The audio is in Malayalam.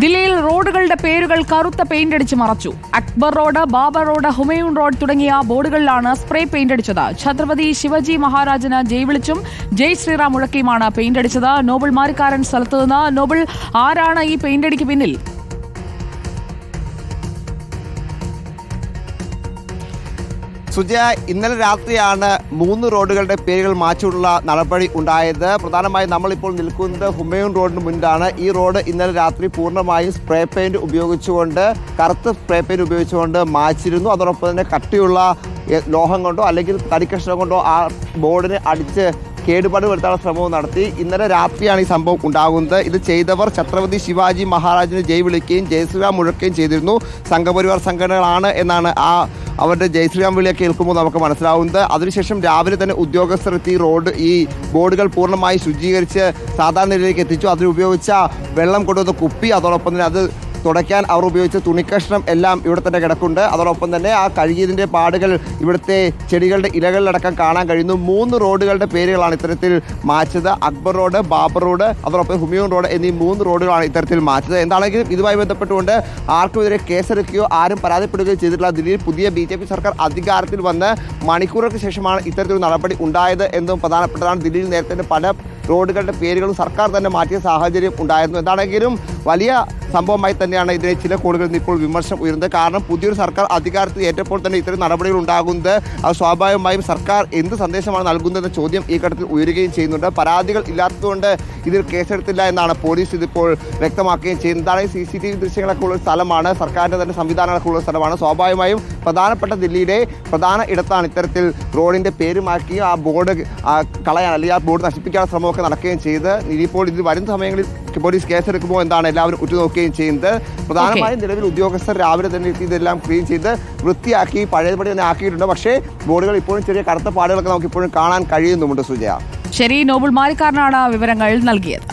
ദില്ലിയിൽ റോഡുകളുടെ പേരുകൾ കറുത്ത പെയിന്റ് അടിച്ച് മറച്ചു. Akbar road, Babar road, Humayun road തുടങ്ങിയ ബോർഡുകളിലാണ് സ്പ്രേ പെയിന്റ് അടിച്ചത്. ഛത്രപതി ശിവജി മഹാരാജന് ജയ് വിളിച്ചും ജയ് ശ്രീറാം മുഴക്കിയുമാണ് പെയിന്റ് അടിച്ചത്. നോബിൾ മാരിക്കാരൻ സ്ഥലത്ത് നിന്ന്. നോബിൾ, ആരാണ് ഈ പെയിന്റ് അടിക്ക് പിന്നിൽ? സുജയ, ഇന്നലെ രാത്രിയാണ് 3 റോഡുകളുടെ പേരുകൾ മാറ്റിയുള്ള നടപടി ഉണ്ടായത്. പ്രധാനമായും നമ്മളിപ്പോൾ നിൽക്കുന്നത് ഹുമയൂൺ റോഡിന് മുൻപാണ്. ഈ റോഡ് ഇന്നലെ രാത്രി പൂർണ്ണമായും സ്പ്രേ പെയിന്റ് ഉപയോഗിച്ചുകൊണ്ട്, കറുത്ത സ്പ്രേ പെയിന്റ് ഉപയോഗിച്ചുകൊണ്ട് മാച്ചിരുന്നു. അതോടൊപ്പം തന്നെ കട്ടിയുള്ള ലോഹം കൊണ്ടോ അല്ലെങ്കിൽ തടിക്കഷ്ണം കൊണ്ടോ ആ ബോർഡിനെ അടിച്ച് കേടുപാട് വരുത്താനുള്ള ശ്രമവും നടത്തി. ഇന്നലെ രാത്രിയാണ് ഈ സംഭവം ഉണ്ടാകുന്നത്. ഇത് ചെയ്തവർ ഛത്രപതി ശിവാജി മഹാരാജിന് ജയ് വിളിക്കുകയും ജയ് ശ്രീറാം മുഴക്കുകയും ചെയ്തിരുന്നു. സംഘപരിവാർ സംഘടനകളാണ് എന്നാണ് അവരുടെ ജയ് ശ്രീറാം വിളിയൊക്കെ കേൾക്കുമ്പോൾ നമുക്ക് മനസ്സിലാവുന്നത്. അതിനുശേഷം രാവിലെ തന്നെ ഉദ്യോഗസ്ഥർ എത്തി ഈ ബോർഡുകൾ പൂർണ്ണമായി ശുചീകരിച്ച് സാധാരണ നിലയിലേക്ക് എത്തിച്ചു. അതിനുപയോഗിച്ച വെള്ളം കൊണ്ടുവന്ന കുപ്പി, അതോടൊപ്പം തന്നെ അത് തുടയ്ക്കാൻ അവർ ഉപയോഗിച്ച തുണിക്കഷ്ണം എല്ലാം ഇവിടെ തന്നെ കിടക്കുന്നുണ്ട്. അതോടൊപ്പം തന്നെ ആ കഴുകിയതിൻ്റെ പാടുകൾ ഇവിടുത്തെ ചെടികളുടെ ഇലകളിലടക്കം കാണാൻ കഴിയുന്നു. 3 റോഡുകളുടെ പേരുകളാണ് ഇത്തരത്തിൽ മാച്ചത്. അക്ബർ റോഡ്, ബാബർ റോഡ്, അതോടൊപ്പം ഹുമയൂൺ റോഡ് എന്നീ 3 റോഡുകളാണ് ഇത്തരത്തിൽ മാച്ചത്. എന്താണെങ്കിലും ഇതുമായി ബന്ധപ്പെട്ടുകൊണ്ട് ആർക്കുമെതിരെ കേസെടുക്കുകയോ ആരും പരാതിപ്പെടുകയോ ചെയ്തിട്ടില്ല. ദില്ലിയിൽ പുതിയ BJP സർക്കാർ അധികാരത്തിൽ വന്ന് മണിക്കൂറുകൾക്ക് ശേഷമാണ് ഇത്തരത്തിലൊരു നടപടി ഉണ്ടായത് എന്നും പ്രധാനപ്പെട്ടതാണ്. ദില്ലിയിൽ നേരത്തെ പല റോഡുകളുടെ പേരുകളും സർക്കാർ തന്നെ മാറ്റിയ സാഹചര്യം ഉണ്ടായിരുന്നു. എന്താണെങ്കിലും വലിയ സംഭവമായി തന്നെയാണ് ഇതിനെ ചില കോണുകളിൽ നിന്ന് ഇപ്പോൾ വിമർശനം ഉയരുന്നത്. കാരണം പുതിയൊരു സർക്കാർ അധികാരത്തിൽ ഏറ്റപ്പോൾ തന്നെ ഇത്തരം നടപടികൾ ഉണ്ടാകുന്നത് അത് സ്വാഭാവികമായും സർക്കാർ എന്ത് സന്ദേശമാണ് നൽകുന്നതെന്ന ചോദ്യം ഈ ഘട്ടത്തിൽ ഉയരുകയും ചെയ്യുന്നുണ്ട്. പരാതികൾ ഇല്ലാത്തതുകൊണ്ട് ഇതിൽ കേസെടുത്തില്ല എന്നാണ് പോലീസ് ഇതിപ്പോൾ വ്യക്തമാക്കുകയും ചെയ്യുന്നത്. ഈ CCTV ദൃശ്യങ്ങളൊക്കെ ഉള്ള സ്ഥലമാണ്, സർക്കാരിൻ്റെ തന്നെ സംവിധാനങ്ങളൊക്കെ ഉള്ള സ്ഥലമാണ്. സ്വാഭാവികമായും പ്രധാനപ്പെട്ട ദില്ലിയുടെ പ്രധാന ഇടത്താണ് ഇത്തരത്തിൽ റോഡിൻ്റെ പേര് മാറ്റി ആ ബോർഡ് കളയാൻ അല്ലെങ്കിൽ ആ ബോർഡ് നശിപ്പിക്കാനുള്ള ശ്രമമൊക്കെ നടക്കുകയും ചെയ്ത് ഇനിയിപ്പോൾ ഇത് വരുന്ന സമയങ്ങളിൽ പോലീസ് കേസെടുക്കുമ്പോൾ എന്താണ് എല്ലാവരും ഉറ്റുനോക്കുകയും ചെയ്യുന്നത്. പ്രധാനമായും നിലവിൽ ഉദ്യോഗസ്ഥർ രാവിലെ തന്നെ ഇതെല്ലാം ക്ലീൻ ചെയ്ത് വൃത്തിയാക്കി പഴയപടി തന്നെ ആക്കിയിട്ടുണ്ട്. പക്ഷേ ബോർഡുകൾ ഇപ്പോഴും ചെറിയ കറുത്ത പാടുകളൊക്കെ നമുക്ക് ഇപ്പോഴും കാണാൻ കഴിയുന്നുമുണ്ട്. സുജയ, ശരി, നോബിൾ മാരിക്കാരനാണ് വിവരങ്ങൾ നൽകിയത്.